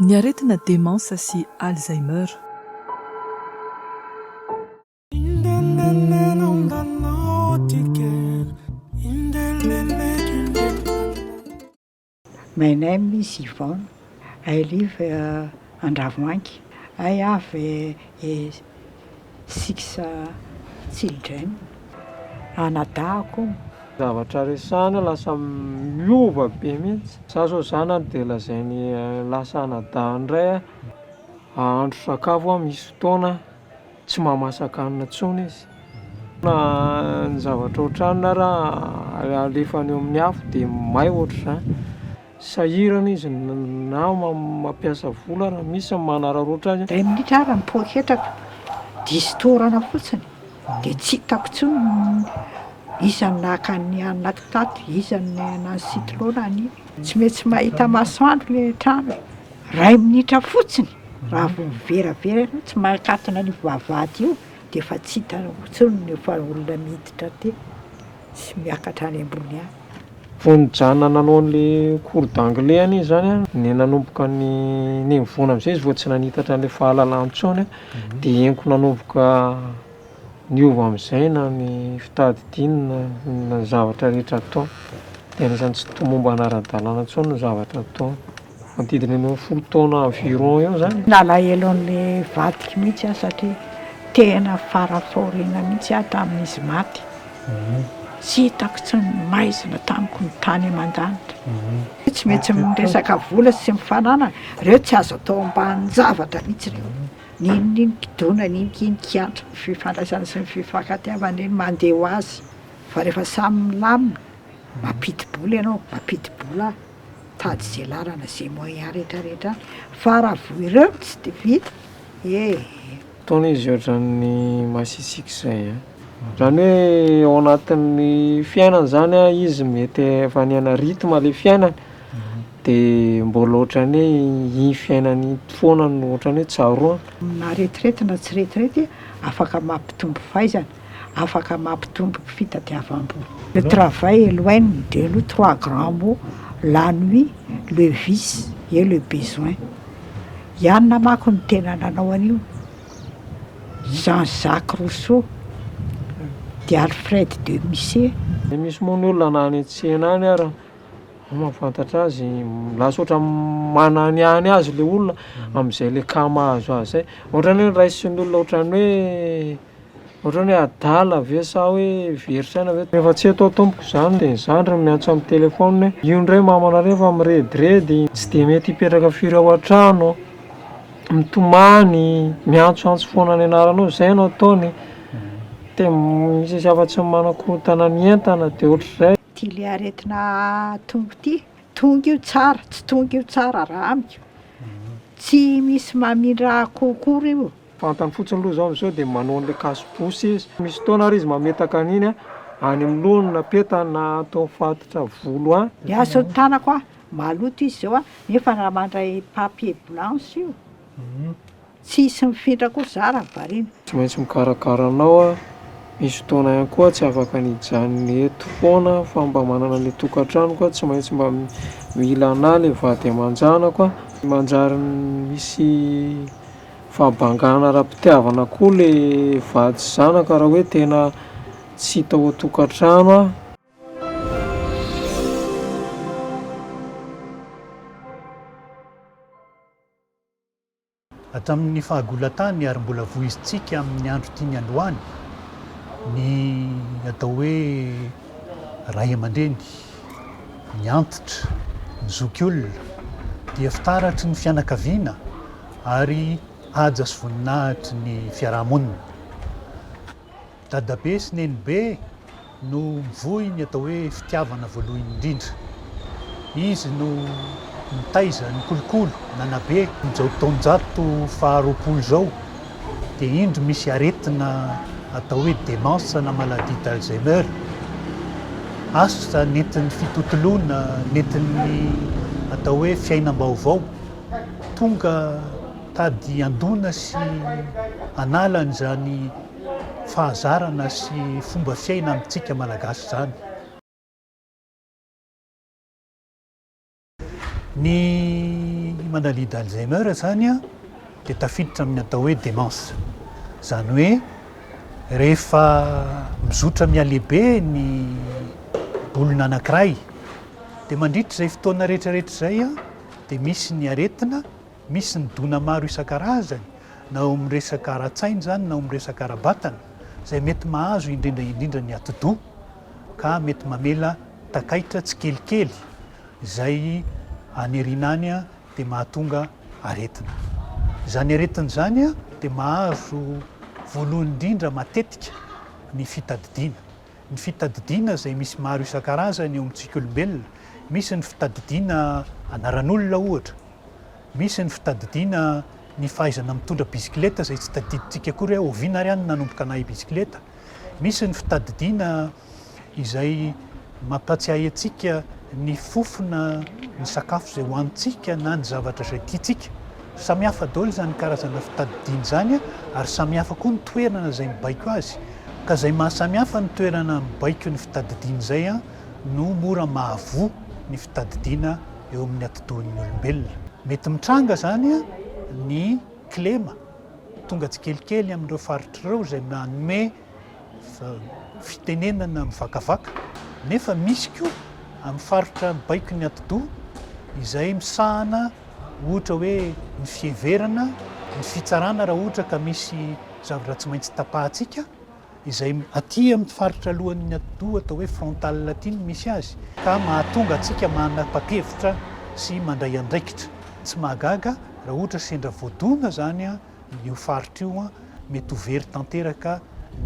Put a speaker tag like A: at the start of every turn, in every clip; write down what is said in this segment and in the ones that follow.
A: Ny aretina DEMENCE sy Alzheimer.
B: My name is Yvonne. I live Andravoangy. I have 6 children. Anadahako.
C: Zavatra resahana lasa miova be mihitsy. Za zao zanany dia lazainy lasa anadaha indray ahandro sakafo misy fotoana tsy mahamasaka hanina intsony izy. Na ny zavatra ohatranina raha alefany eo amin'ny afo dia may ohatr'izany. Sahirana izy na mampiasa vola raha misy manararaotra azy.
B: 2 minitra ara mipoketrako distorana fotsiny dia tsy hitako intsony isan-naka ny anaty tato, isan-ny an-tsitrapo ny tsy maintsy mahita masoandro le trano. 2 minitra fotsiny raha vao miveravera tsy mahakatona ny vavahady io dia efa tsy hitana intsony ny efa olona miditra te sy miakatra any ambony any.
C: Vonijana nanao an'ilay cours d'anglais any zany ny nanomboka ny nivona amin'izay izy vao tsy nanitatra an'ilay fahalalana intsony dia eniko nanomboka niova amin'izay na ny fitadidiana na zavatra rehetra atao dia anisan'ny tsy tomomba anara-dalàna intsony ny zavatra atao. Manodidina ny 10 taona environ eo zany.
B: Nalahelo an'ilay vadiko mihitsy satria tena farafaorina mihitsy tamin'izy maty. Tsy hitako tsy maizina tamiko ny tany aman-danitra. Tsy maintsy miresaka vola sy mifanana. Ireo tsy azo atao ambanin-javatra mihitsy ireo. Ninonino kidona, ninonino kiantra, fifandraisana sy ny fifankatiavana iny mandeha ho azy. Fa rehefa samy milamina, mampidi-bola ianao, mampidi-bola tady izay lalana izay moyen rehetrarehetra. Fa raha vo ireo tsy dia vita,
C: Taona izy ohatran'ny masisika izay. Zany hoe ao anatin'ny fiainana zany izy mety efa niana rythme ilay fiainana dia mbola ohatran'ny hoe iny fiainany foana no ohatran'ny hoe tsaroana.
B: Na retraite na tsy retraite afaka mampitombo fahaizana, afaka mampitombo fitadiavam-bola. Le travail éloigne de nous 3 grands mots: la nuit, le vice et le besoin. Ianona manko ny tena nanao an'io. Jean-Jacques Rousseau dia Alfred de Musset.
C: Misy moa ny olona na any an-tsena any ara mahafantatra azy lasa ohatra mananiany azy le olona amin'izay le kama azo azy zay. Ohatran'ny hoe raisin'ny olona ohatran'ny hoe adala ve sa hoe verisaina ve. Rehefa tsy atao tompoko izany dia ny zandry miantso amin'ny telefona io indray mamanareo fa miredredy tsy dia mety hipetraka firy ao an-trano, mitomany, miantsoantso foana ny anaranao izay no ataony. Dia misy afa-tsy manakorontana ny entana dia ohatr'izay.
B: Ty le aretina tonga ity, tonga io tsara, tsy tonga io tsara raha amiko. Tsy misy mamindra kokory io.
C: Fantany fotsiny aloha zao amin'izao dia manao an'ilay kasibosy izy. Misy fotoana ary izy mametaka an'iny any amin'ny lohany na petana na atao mifatotra volo any.
B: Ny aso ny tanako maloto izy zao nefa raha mandray papier blanche io. Tsy hisy mifindra koa zara variana.
C: Tsy maintsy mikarakara anao misy fotoana ihany koa tsy afaka nijanony eto foana fa mba manana ilay tokantrano koa tsy maintsy mba mila anahy ilay vady aman-janako manjary misy fahabangana ara-pitiavana koa ilay vady zanaka raha hoe tena tsy hita ao tokantrano.
D: Hatramin'ny fahagolan-tany ary mbola voizintsika amin'ny andro tiany androany ny atao hoe ray aman-dreny, ny antitra, ny zokiolona dia fitaratry ny fianakaviana ary haja sy voninahitry ny fiarahamonina. Dadabe sy nenibe no mivohy ny atao hoe fitiavana voalohany indrindra. Izy no mitaiza ny kolokolo nanabe amin'izao taonjato faha-20 zao dia indro misy aretina atao hoe DEMENCE na maladie d'Alzheimer. Asa nentin'ny fitontoloana, nentin'ny atao hoe fiainam-baovao tonga tady andona sy anala an'izany fahazarana sy fomba fiaina amintsika malagasy zany. Ny manalida Alzheimer zany a dia tafiditra amin'ny atao hoe demence. Zany hoe rehefa mizotra mialehibe ny olona anankiray dia mandritra izay fotoana rehetrarehetra izay a dia misy ny aretina, misy ny dona maro isan-karazany, na ao amin'ny resaka ara-tsaina zany na ao amin'ny resaka ara-batana, izay mety mahazo indrindra ny atidoha ka mety mamela takaitra tsy kelikely izay aneriana any a dia mahatonga aretina. Izany aretina izany a dia mahazo voalohany indrindra matetika ny fitadidiana. Ny fitadidiana izay misy maro isan-karazany eo amintsika olombelona. Misy ny fitadidiana anaran'olona ohatra, misy ny fitadidiana ny fahaizana mitondra bisikileta izay tsy tadidintsika akory hoe oviana ary any nanomboka anahy bisikileta. Misy ny fitadidiana izay mampatsiahy antsika ny fofona ny sakafo izay hoanitsika na ny zavatra izay tiantsika. Samihafa daholo izany karazana fitadidiana izany ary samihafa koa ny toerana izay mibaiko azy. Ka izay mahasamihafa ny toerana mibaiko ny fitadidiana izay no mora mahavoa ny fitadidiana eo amin'ny atidohan'ny olombelona. Mety mitranga zany ny klema tonga tsy kelikely amin'ireo faritra ireo izay manome fitenenana mivakavaka. Nefa misy koa amin'ny faritra mibaiko ny atidoha izay misahana ohatra hoe ny fieverana, ny fitsarana raha ohatra ka misy zavatra tsy maintsy tapahantsika, izay aty amin'ny faritra alohan'ny atidoha atao hoe frontal latine misy azy, ka mahatonga antsika manapa-kevitra sy mandray andraikitra. Tsy mahagaga raha ohatra sendra voadona zany io faritra io mety ho very tanteraka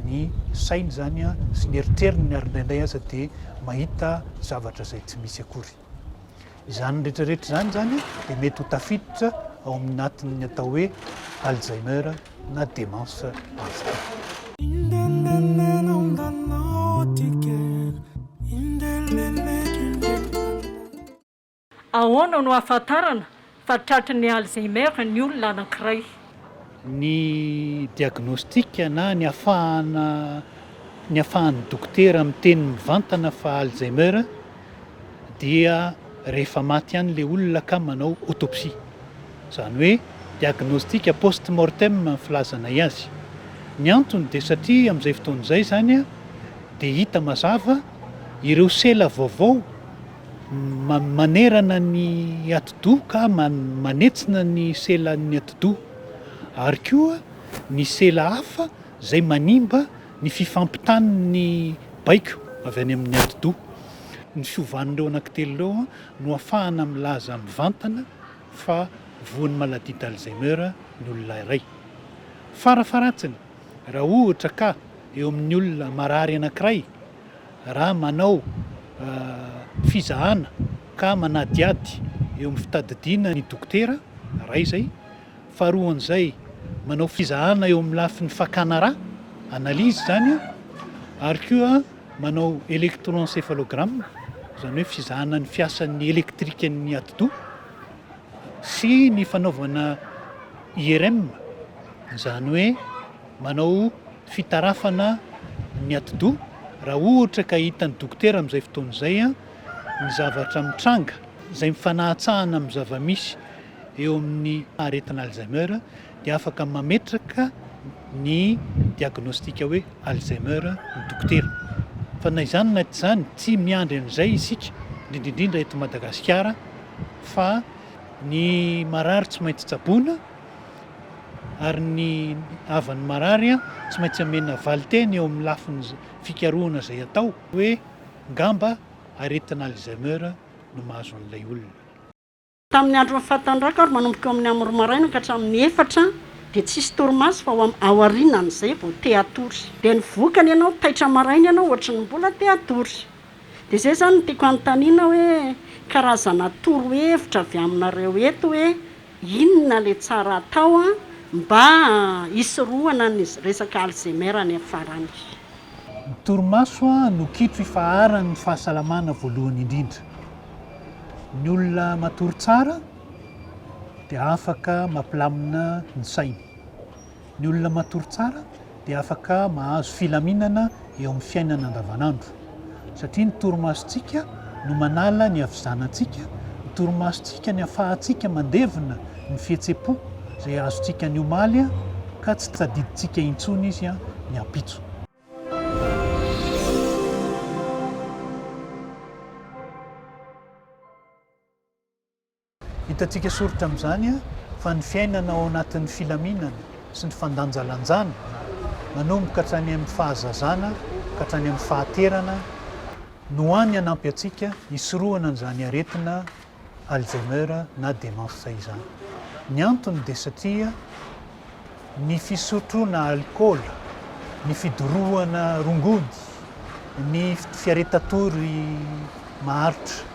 D: ny saina zany sy ny eritreriny ary indraindray aza dia mahita zavatra izay tsy misy akory. Izany rehetrarehetra zany dia mety ho tafiditra ao amin'ny atin'ny atao hoe Alzheimer na demence.
E: Ahoana no ahafantarana fa tratran'ny Alzheimer ny olona anankiray?
D: Ny diagnostika na ny ahafahan'ny dokotera miteny mivantana fa Alzheimer dia rehefa maty ihany ilay olona ka manao autopsie. Zany hoe diagnostika post-mortem ny filazana azy. Ny antony dia satria amin'izay fotoana izay zany dia hita mazava ireo sela vaovao manerana ny atidoha ka manetsina ny selan'ny atidoha. Ary koa ny sela hafa izay manimba ny fifampitan'ny baiko avy any amin'ny atidoha. Ny fiovan'ireo anankitelo ireo no ahafahana milaza mivantana fa voan'ny maladie d'Alzheimer ny olona iray. Farafaratsiny raha ohatra ka eo amin'ny olona marary anankiray raha manao FIZARANA ka manadiady eo amin'ny fitadidiana ny dokotera ray izay. Faharoan'izay manao FIZARANA eo amin'ny lafin'ny fakana rà, analyse zany, ary koa manao électroencéphalogramme, zany hoe fizahana ny fiasan'ny elektrika ny atidoha, sy ny fanaovana IRM, zany hoe manao fitarafana ny atidoha raha ohatra ka hitan'ny dokotera amin'izay fotoana izay ny zavatra mitranga izay mifanahatsahana amin'ny zavamisy eo amin'ny Aretina Alzheimer dia afaka mametraka ny diagnostika hoe Alzheimer ny dokotera. Fa na izany na izany tsy miandry an'izay isika indrindrindra eto Madagasikara fa ny marary tsy maintsy tsaboana ary ny havan'ny marary tsy maintsy amena valiteny eo amin'ny lafin'ny fikarohana izay atao hoe ngamba Aretina Alzheimer no mahazo an'ilay olona.
E: Tamin'ny andro fahatanjaka ary manomboka amin'ny amoro maraina ka hatramin'ny 4 dia tsisy torimaso fa ao aorianan'izay vao te-atory. Dia ny vokany ianao taitra maraina ianao ohatry ny mbola te-atory. Dia izay zany tiako anontaniana hoe karazana toro-hevitra avy aminareo eto hoe inona le tsara atao mba hisorohana ny resaka Alzheimer any afarany.
D: Ny torimaso no kitro ifaharan'ny fahasalamana voalohany indrindra. Ny olona matory tsara dia afaka mampilamina ny saina. Ny olona matory tsara dia afaka mahazo filaminana eo amin'ny fiainana andavanandro. Satria ny torimasontsika no manala ny havizanantsika, ny torimasontsika ny afahantsika mandevina ny fihetse-po zay azontsika ny omaly a ka tsy tsadidintsika intsony izy a ny ampitso. Hitantsika soritra amin'izany a fa ny fiainana ao anatin'ny filaminana sy ny fandanjalanjana manomboka hatrany amin'ny fahazazana ka hatrany amin'ny fahaterana no hany anampy atsika hisorohana an'izany aretina Alzheimer na DEMENCE izany. Ny antony dia satria ny fisotroana alcool, ny fidorohana rongody, ny fiaretatory maharitra,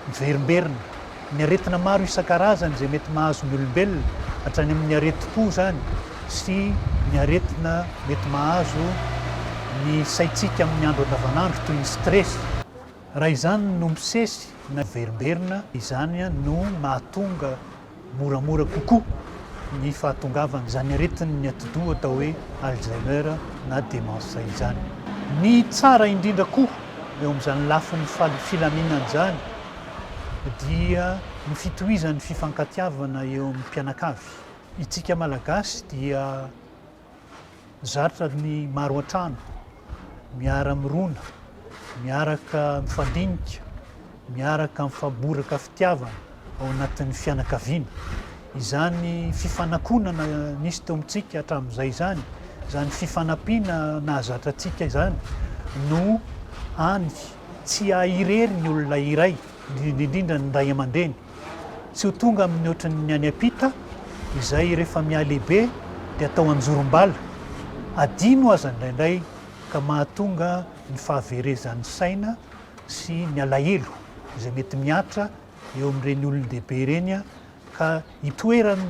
D: ny verimberina, ny aretina maro isan-karazany zay mety mahazo ny olombelona hatrany amin'ny areti-po zany sy ny aretina mety mahazo ny saitsika amin'ny andro andavanandro toy ny stress. Raha izany no misesy na verimberina, izany no mahatonga moramora kokoa ny fahatongavana izany aretin'ny atidoha atao hoe Alzheimer na DEMENCE izany. Ny tsara indrindra koa eo amin'izany lafin'ny filaminana izany dia ny fitohizan'ny fifankatiavana eo amin'ny mpianakavy. Itsika malagasy dia zatra ny maro an-trano, miara-mirona, miaraka mifandinika, miaraka mifamboraka fitiavana ao anatin'ny fianakaviana. Izany fifanankonana nisy teo amintsika hatramin'izay zany, izany fifanampiana nahazatra antsika izany no hany tsy ahirery ny olona iray, indrindra ny ray aman-dreny. Tsy ho tonga amin'ny ohatran'ny any ampita izay rehefa mialehibe dia atao anjorom-bala. Adino aza indraindray ka mahatonga ny fahaverezan'ny saina sy ny alahelo izay mety miatra eo amin'ireny olon-dehibe ireny ka hitoerany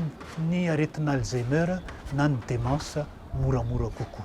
D: ny aretina Alzheimer na ny DEMENCE moramora kokoa.